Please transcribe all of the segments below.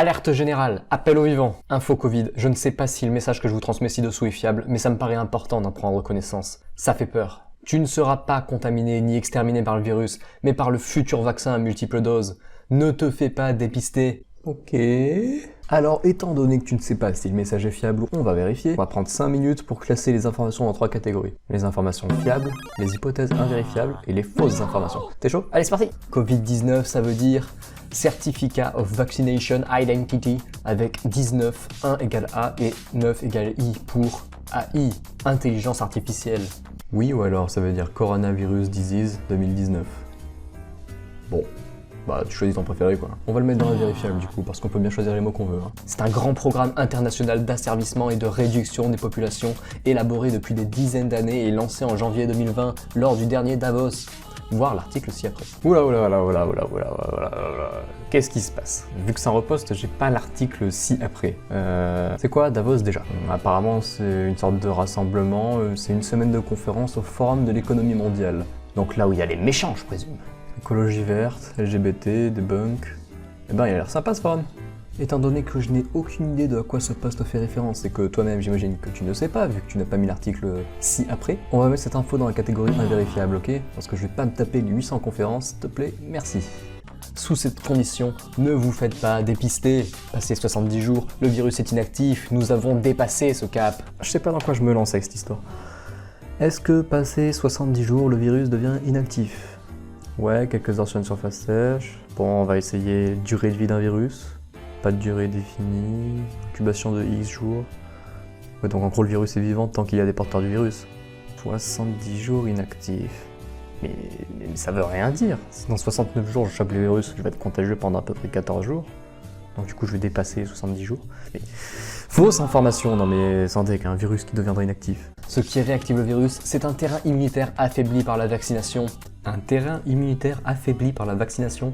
Alerte générale, appel au vivant, info Covid. Je ne sais pas si le message que je vous transmets ci-dessous est fiable, mais ça me paraît important d'en prendre connaissance. Ça fait peur. Tu ne seras pas contaminé ni exterminé par le virus, mais par le futur vaccin à multiples doses. Ne te fais pas dépister. Ok. Alors, étant donné que tu ne sais pas si le message est fiable, on va vérifier. On va prendre 5 minutes pour classer les informations en 3 catégories. Les informations fiables, les hypothèses invérifiables et les fausses informations. T'es chaud? Allez, c'est parti! Covid-19, ça veut dire Certificate of Vaccination Identity avec 19, 1 égale A et 9 égale I pour AI, intelligence artificielle. Oui ou alors ça veut dire Coronavirus Disease 2019. Bon. Bah, tu choisis ton préféré quoi. On va le mettre dans la vérifiable du coup, parce qu'on peut bien choisir les mots qu'on veut. C'est un grand programme international d'asservissement et de réduction des populations, élaboré depuis des dizaines d'années et lancé en janvier 2020 lors du dernier Davos. Voir l'article ci-après. Oula. Qu'est-ce qui se passe? Vu que c'est un repost, j'ai pas l'article ci-après. C'est quoi Davos déjà? Apparemment c'est une sorte de rassemblement, c'est une semaine de conférence au Forum de l'économie mondiale. Donc là où il y a les méchants, je présume. Écologie verte, LGBT, debunk... Eh ben il a l'air sympa ce forum. Étant donné que je n'ai aucune idée de à quoi ce post fait référence et que toi-même j'imagine que tu ne sais pas vu que tu n'as pas mis l'article ci-après, on va mettre cette info dans la catégorie invérifiable, ok? Parce que je vais pas me taper les 800 conférences, s'il te plaît, merci. Sous cette condition, ne vous faites pas dépister. Passé 70 jours, le virus est inactif, nous avons dépassé ce cap. Je sais pas dans quoi je me lance avec cette histoire. Est-ce que passé 70 jours, le virus devient inactif? Ouais, quelques heures sur une surface sèche. Bon, on va essayer durée de vie d'un virus. Pas de durée définie. Incubation de X jours. Ouais, donc en gros, le virus est vivant tant qu'il y a des porteurs du virus. 70 jours inactifs. Mais ça veut rien dire. Si dans 69 jours, je chope le virus, je vais être contagieux pendant à peu près 14 jours. Donc du coup, je vais dépasser 70 jours. Mais fausse information, non mais santé qu'un virus qui deviendra inactif. Ce qui réactive le virus, c'est un terrain immunitaire affaibli par la vaccination. Un terrain immunitaire affaibli par la vaccination?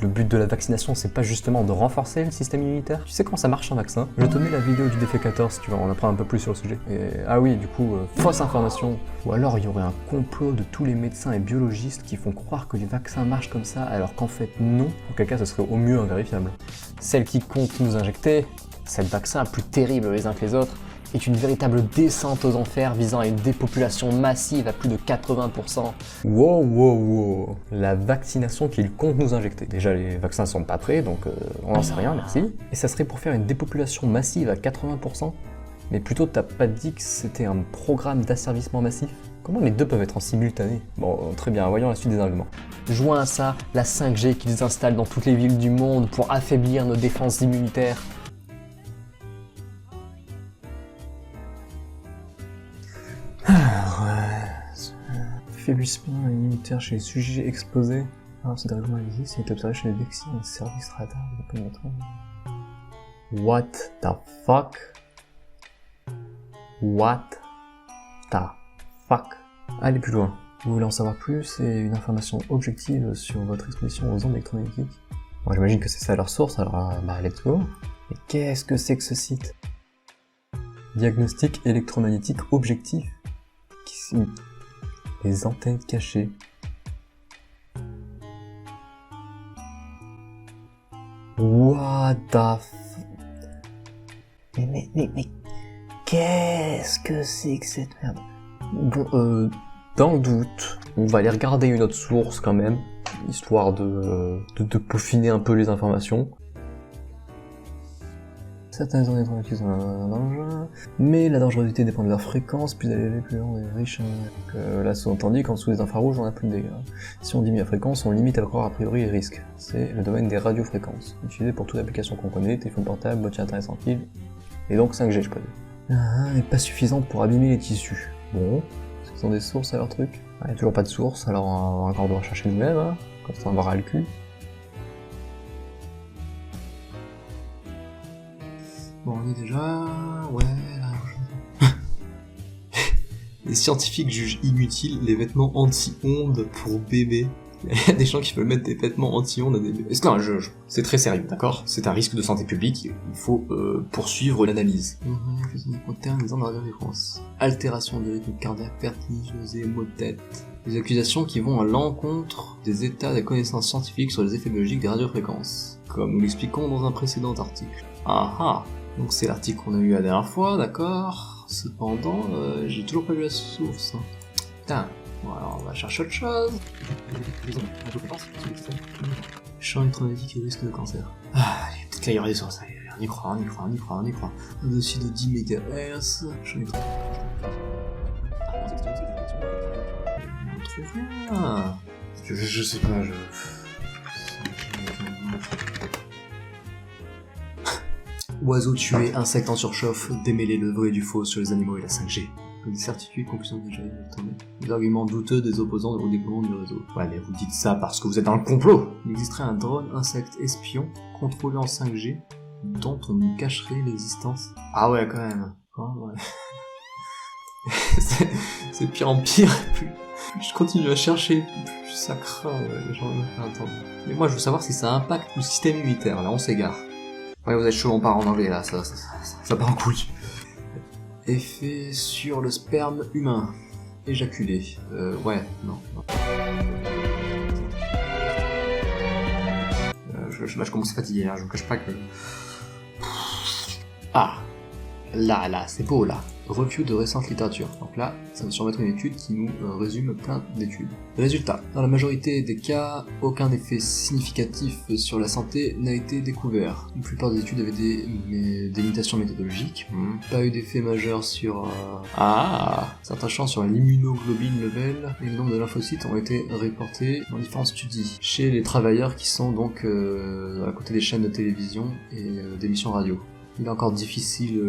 Le but de la vaccination, c'est pas justement de renforcer le système immunitaire? Tu sais comment ça marche un vaccin? Je te mets la vidéo du défécateur si tu veux en apprendre un peu plus sur le sujet. Et, ah oui, du coup, fausse information. Ou alors il y aurait un complot de tous les médecins et biologistes qui font croire que les vaccins marchent comme ça, alors qu'en fait non. Auquel cas, ce serait au mieux invérifiable. Celle qui compte nous injecter, cette vaccin plus terrible les uns que les autres, est une véritable descente aux enfers visant à une dépopulation massive à plus de 80%. Wow. La vaccination qu'il compte nous injecter. Déjà, les vaccins sont pas prêts, donc on n'en sait rien, merci. Et ça serait pour faire une dépopulation massive à 80%? Mais plutôt, t'as pas dit que c'était un programme d'asservissement massif? Comment les deux peuvent être en simultané? Bon, très bien, voyons la suite des arguments. Joint à ça, la 5G qu'ils installent dans toutes les villes du monde pour affaiblir nos défenses immunitaires. Faiblissement immunitaire chez les sujets exposés. Alors, ce dérèglement existe, il est observé chez les vaccins et services radar. What the fuck? What the fuck? Allez plus loin. Vous voulez en savoir plus et une information objective sur votre exposition aux ondes électromagnétiques? Bon, j'imagine que c'est ça leur source, alors bah let's go. Mais qu'est-ce que c'est que ce site? Diagnostic électromagnétique objectif. Les antennes cachées. What the Mais qu'est-ce que c'est que cette merde? Bon, dans le doute, on va aller regarder une autre source quand même, histoire de peaufiner un peu les informations. Certaines ondes électromagnétiques sont un danger, mais la dangerosité dépend de leur fréquence, plus elle est élevée, plus on est riche. Là, sous-entendu qu'en dessous des infrarouges, on a plus de dégâts. Si on diminue la fréquence, on limite encore a priori les risques. C'est le domaine des radiofréquences, utilisé pour toute application qu'on connaît, téléphone portable, boîtier internet sans fil, et donc 5G, je présume. Et pas suffisante pour abîmer les tissus. Bon, est-ce qu'ils ont des sources à leur truc? Il n'y a toujours pas de source, alors on va encore devoir chercher nous-mêmes, hein, comme ça on va ras le cul. Bon, on est déjà... ouais, là... Les scientifiques jugent inutiles les vêtements anti-ondes pour bébés. Il y a des gens qui veulent mettre des vêtements anti-ondes à des bébés. C'est un jeu, c'est très sérieux, d'accord? C'est un risque de santé publique, il faut poursuivre l'analyse. Altération de rythme cardiaque, vertigineuse et maux de tête. Des accusations qui vont à l'encontre des états des connaissances scientifiques sur les effets biologiques des radiofréquences, comme nous l'expliquons dans un précédent article. Ah ah. Donc c'est l'article qu'on a eu la dernière fois, d'accord. Cependant, j'ai toujours pas vu la source. Hein. Putain. Bon alors on va chercher autre chose. Champ électromagnétique et risque de cancer. Ah, allez, peut-être qu'il y aura des sources. Allez, on y croit. Au-dessus de 10 MHz. Champ électromagnétique. On trouve rien. Je sais pas, Oiseaux tués, insectes en surchauffe, démêler le vrai du faux sur les animaux et la 5G. Comme des certitudes, conclusions déjà établies. Les arguments douteux des opposants au déploiement du réseau. Ouais, mais vous dites ça parce que vous êtes dans le complot. Il existerait un drone insecte espion contrôlé en 5G dont on nous cacherait l'existence. Ah ouais, quand même. Oh, ouais. c'est pire en pire. Plus je continue à chercher, plus ça craint. Ouais, genre, attends. Mais moi, je veux savoir si ça impacte le système immunitaire. Là, on s'égare. Ouais, vous êtes chaud, on part en anglais là, ça part en couille. Effet sur le sperme humain. Éjaculé. Ouais, non. Là, je commence à fatiguer, hein, je vous cache pas que... Ah, là, c'est beau, là. Review de récente littérature. Donc là, ça va surmettre une étude qui nous résume plein d'études. Résultat, dans la majorité des cas, aucun effet significatif sur la santé n'a été découvert. La plupart des études avaient des limitations méthodologiques. Pas eu d'effet majeur sur... certains champs sur l'immunoglobine level et le nombre de lymphocytes ont été reportés dans différents studies. Chez les travailleurs qui sont donc à côté des chaînes de télévision et d'émissions radio. Il est encore difficile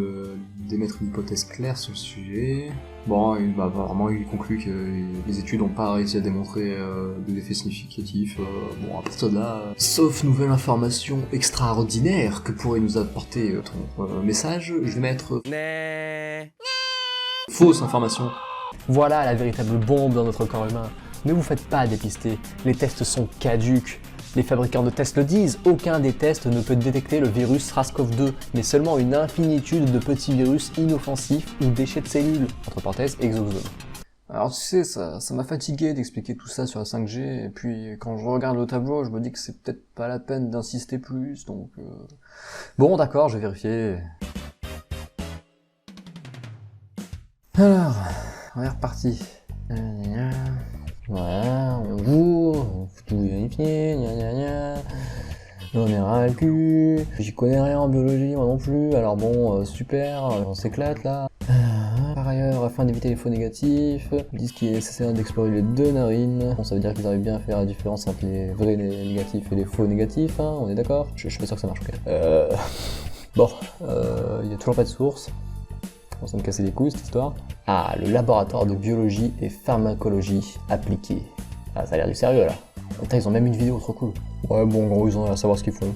d'émettre une hypothèse claire sur le sujet. Bon, apparemment il conclut que les études n'ont pas réussi à démontrer des effets significatifs. Bon, à partir de là, sauf nouvelle information extraordinaire que pourrait nous apporter ton message, je vais mettre... Fausse information. Voilà la véritable bombe dans notre corps humain. Ne vous faites pas dépister, les tests sont caduques. Les fabricants de tests le disent, aucun des tests ne peut détecter le virus SARS-CoV-2, mais seulement une infinitude de petits virus inoffensifs ou déchets de cellules, entre parenthèses exosomes. Alors tu sais, ça m'a fatigué d'expliquer tout ça sur la 5G, et puis quand je regarde le tableau, je me dis que c'est peut-être pas la peine d'insister plus, donc... Bon d'accord, je vais vérifier. Alors, on est reparti. Voilà, on ouvre, on faut tout vérifier, j'en ai ras le cul, j'y connais rien en biologie, moi non plus, alors bon, super, on s'éclate là. Par ailleurs, afin d'éviter les faux négatifs, ils disent qu'il est nécessaire d'explorer les deux narines. Bon, ça veut dire qu'ils arrivent bien à faire la différence entre les vrais négatifs et les faux négatifs, hein, on est d'accord? Je suis pas sûr que ça marche, ok. Bon, il y a toujours pas de source. On va me casser les couilles cette histoire. Ah, le laboratoire de biologie et pharmacologie appliquée. Ah, ça a l'air du sérieux là. Putain, ils ont même une vidéo trop cool. Ouais, bon, en gros, ils ont l'air à savoir ce qu'ils font.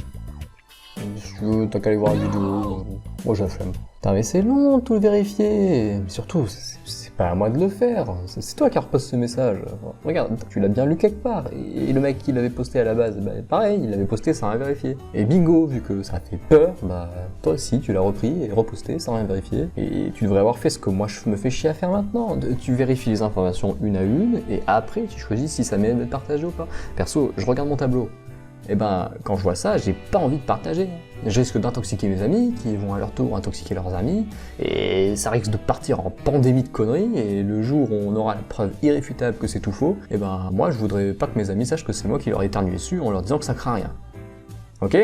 Si tu veux, t'as qu'à aller voir la vidéo. Moi, j'ai la flemme. Putain, mais c'est long de tout vérifier. Mais surtout, c'est pas à moi de le faire. C'est toi qui reposte ce message. Regarde, tu l'as bien lu quelque part. Et le mec qui l'avait posté à la base, bah, pareil, il l'avait posté sans rien vérifier. Et bingo, vu que ça a fait peur, bah toi aussi, tu l'as repris et reposté sans rien vérifier. Et tu devrais avoir fait ce que moi je me fais chier à faire maintenant. Tu vérifies les informations une à une, et après, tu choisis si ça mérite d'être partagé ou pas. Perso, je regarde mon tableau. Et ben, quand je vois ça, j'ai pas envie de partager. Je risque d'intoxiquer mes amis, qui vont à leur tour intoxiquer leurs amis, et ça risque de partir en pandémie de conneries, et le jour où on aura la preuve irréfutable que c'est tout faux, et ben moi je voudrais pas que mes amis sachent que c'est moi qui leur ai éternué dessus en leur disant que ça craint rien. Ok ?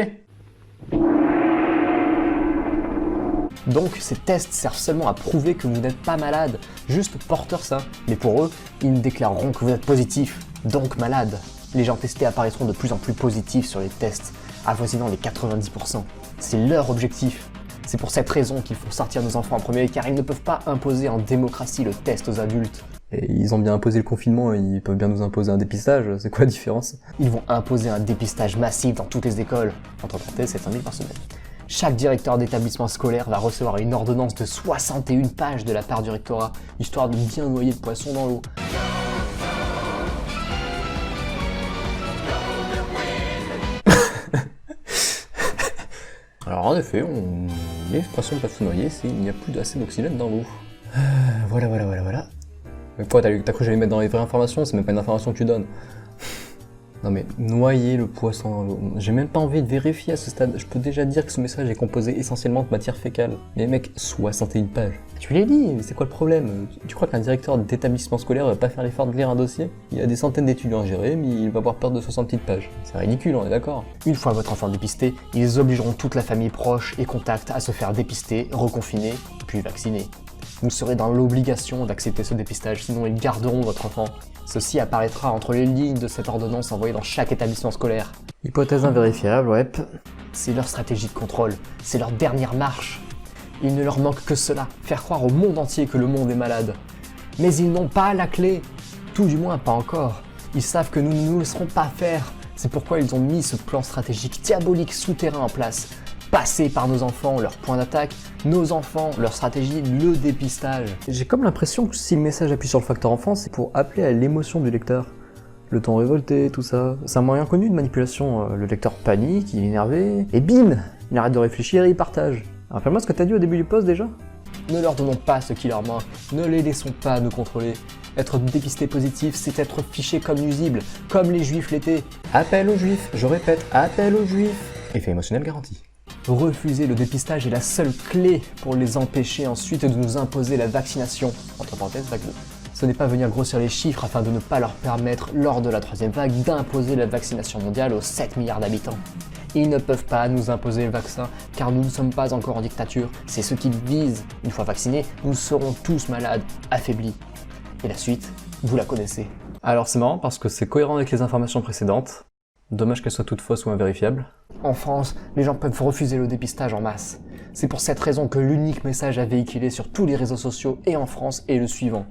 Donc ces tests servent seulement à prouver que vous n'êtes pas malade, juste porteur sain. Mais pour eux, ils ne déclareront que vous êtes positif, donc malade. Les gens testés apparaîtront de plus en plus positifs sur les tests, avoisinant les 90%. C'est leur objectif. C'est pour cette raison qu'ils font sortir nos enfants en premier, car ils ne peuvent pas imposer en démocratie le test aux adultes. Et ils ont bien imposé le confinement, ils peuvent bien nous imposer un dépistage, c'est quoi la différence? Ils vont imposer un dépistage massif dans toutes les écoles, entre parenthèses 700 000 par semaine. Chaque directeur d'établissement scolaire va recevoir une ordonnance de 61 pages de la part du rectorat, histoire de bien noyer le poisson dans l'eau. Alors en effet, les poissons peuvent se noyer s'il n'y a plus assez d'oxygène dans l'eau. Voilà. Mais quoi, t'as cru que j'allais mettre dans les vraies informations? C'est même pas une information que tu donnes. Non mais, noyer le poisson dans l'eau. J'ai même pas envie de vérifier à ce stade. Je peux déjà dire que ce message est composé essentiellement de matière fécale. Mais mec, 61 pages. Tu l'as dit, mais c'est quoi le problème? Tu crois qu'un directeur d'établissement scolaire va pas faire l'effort de lire un dossier? Il y a des centaines d'étudiants à gérer, mais il va avoir peur de 60 petites pages. C'est ridicule, on est d'accord. Une fois votre enfant dépisté, ils obligeront toute la famille proche et contact à se faire dépister, reconfiner, puis vacciner. Vous serez dans l'obligation d'accepter ce dépistage, sinon ils garderont votre enfant. Ceci apparaîtra entre les lignes de cette ordonnance envoyée dans chaque établissement scolaire. Hypothèse invérifiable, ouais. C'est leur stratégie de contrôle, c'est leur dernière marche. Il ne leur manque que cela, faire croire au monde entier que le monde est malade. Mais ils n'ont pas la clé, tout du moins pas encore. Ils savent que nous ne nous laisserons pas faire. C'est pourquoi ils ont mis ce plan stratégique diabolique souterrain en place. Passer par nos enfants, leur point d'attaque, nos enfants, leur stratégie, le dépistage. J'ai comme l'impression que si le message appuie sur le facteur enfant, c'est pour appeler à l'émotion du lecteur. Le ton révolté, tout ça. C'est un moyen connu de manipulation. Le lecteur panique, il est énervé, et bim, il arrête de réfléchir et il partage. Rappelle-moi ce que t'as dit au début du post déjà. Ne leur donnons pas ce qui leur manque, ne les laissons pas nous contrôler. Être dépisté positif, c'est être fiché comme nuisible, comme les juifs l'étaient. Appel aux juifs, je répète, appel aux juifs. Effet émotionnel garanti. Refuser le dépistage est la seule clé pour les empêcher ensuite de nous imposer la vaccination. Entre parenthèses, vague 2. Ce n'est pas venir grossir les chiffres afin de ne pas leur permettre, lors de la troisième vague, d'imposer la vaccination mondiale aux 7 milliards d'habitants. Ils ne peuvent pas nous imposer le vaccin, car nous ne sommes pas encore en dictature. C'est ce qu'ils visent. Une fois vaccinés, nous serons tous malades, affaiblis. Et la suite, vous la connaissez. Alors c'est marrant parce que c'est cohérent avec les informations précédentes. Dommage qu'elles soient toutes fausses ou invérifiables. En France, les gens peuvent refuser le dépistage en masse. C'est pour cette raison que l'unique message à véhiculer sur tous les réseaux sociaux et en France est le suivant.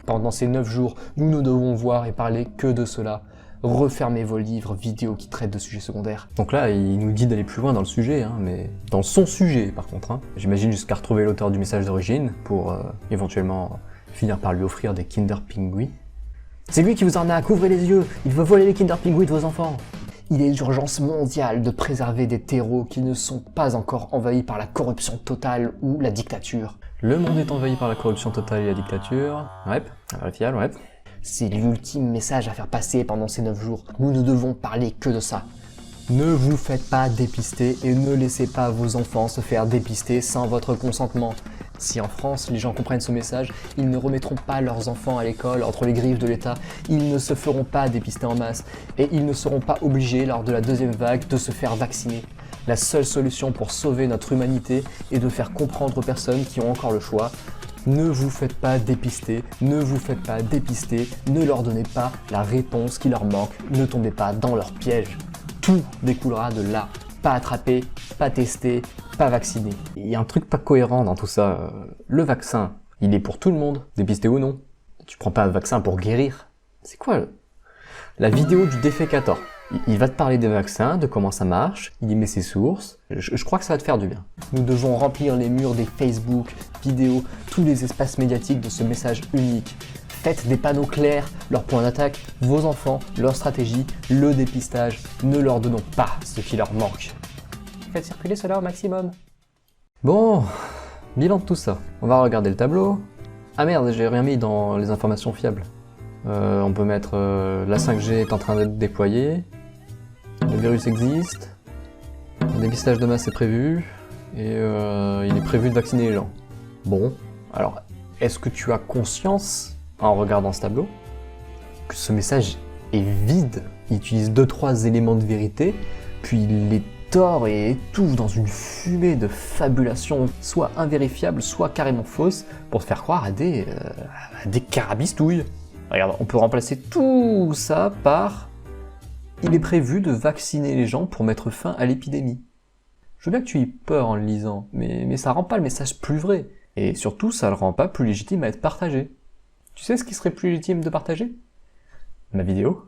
Pendant ces 9 jours, nous ne devons voir et parler que de cela. Refermez vos livres, vidéos qui traitent de sujets secondaires. Donc là, il nous dit d'aller plus loin dans le sujet, mais dans son sujet par contre. J'imagine jusqu'à retrouver l'auteur du message d'origine pour éventuellement finir par lui offrir des Kinder Pingui. C'est lui qui vous en a, couvrez les yeux, il veut voler les Kinder Pingui de vos enfants. Il est d'urgence mondiale de préserver des terreaux qui ne sont pas encore envahis par la corruption totale ou la dictature. Le monde est envahi par la corruption totale et la dictature. Ouais, invérifiable, ouais. C'est l'ultime message à faire passer pendant ces 9 jours. Nous ne devons parler que de ça. Ne vous faites pas dépister et ne laissez pas vos enfants se faire dépister sans votre consentement. Si en France, les gens comprennent ce message, ils ne remettront pas leurs enfants à l'école entre les griffes de l'État, ils ne se feront pas dépister en masse, et ils ne seront pas obligés, lors de la deuxième vague, de se faire vacciner. La seule solution pour sauver notre humanité est de faire comprendre aux personnes qui ont encore le choix: ne vous faites pas dépister, ne vous faites pas dépister, ne leur donnez pas la réponse qui leur manque, ne tombez pas dans leur piège. Tout découlera de là. Pas attrapé, pas testé, pas vacciné. Il y a un truc pas cohérent dans tout ça. Le vaccin, il est pour tout le monde, dépisté ou non. Tu prends pas un vaccin pour guérir. C'est quoi la vidéo du défécator? Il va te parler des vaccins, de comment ça marche, il y met ses sources. Je crois que ça va te faire du bien. Nous devons remplir les murs des Facebook, vidéos, tous les espaces médiatiques de ce message unique. Faites des panneaux clairs, leur point d'attaque, vos enfants, leur stratégie, le dépistage. Ne leur donnons pas ce qui leur manque. Faites circuler cela au maximum. Bon, bilan de tout ça. On va regarder le tableau. Ah merde, j'ai rien mis dans les informations fiables. On peut mettre la 5G est en train d'être déployée. Le virus existe. Un dépistage de masse est prévu. Et il est prévu de vacciner les gens. Bon, alors, est-ce que tu as conscience, en regardant ce tableau, que ce message est vide? Il utilise 2-3 éléments de vérité, puis il les tord et étouffe dans une fumée de fabulation, soit invérifiable, soit carrément fausse, pour te faire croire à des carabistouilles. Regarde, on peut remplacer tout ça par « Il est prévu de vacciner les gens pour mettre fin à l'épidémie ». Je veux bien que tu aies peur en le lisant, mais ça rend pas le message plus vrai. Et surtout, ça le rend pas plus légitime à être partagé. Tu sais ce qui serait plus légitime de partager? Ma vidéo.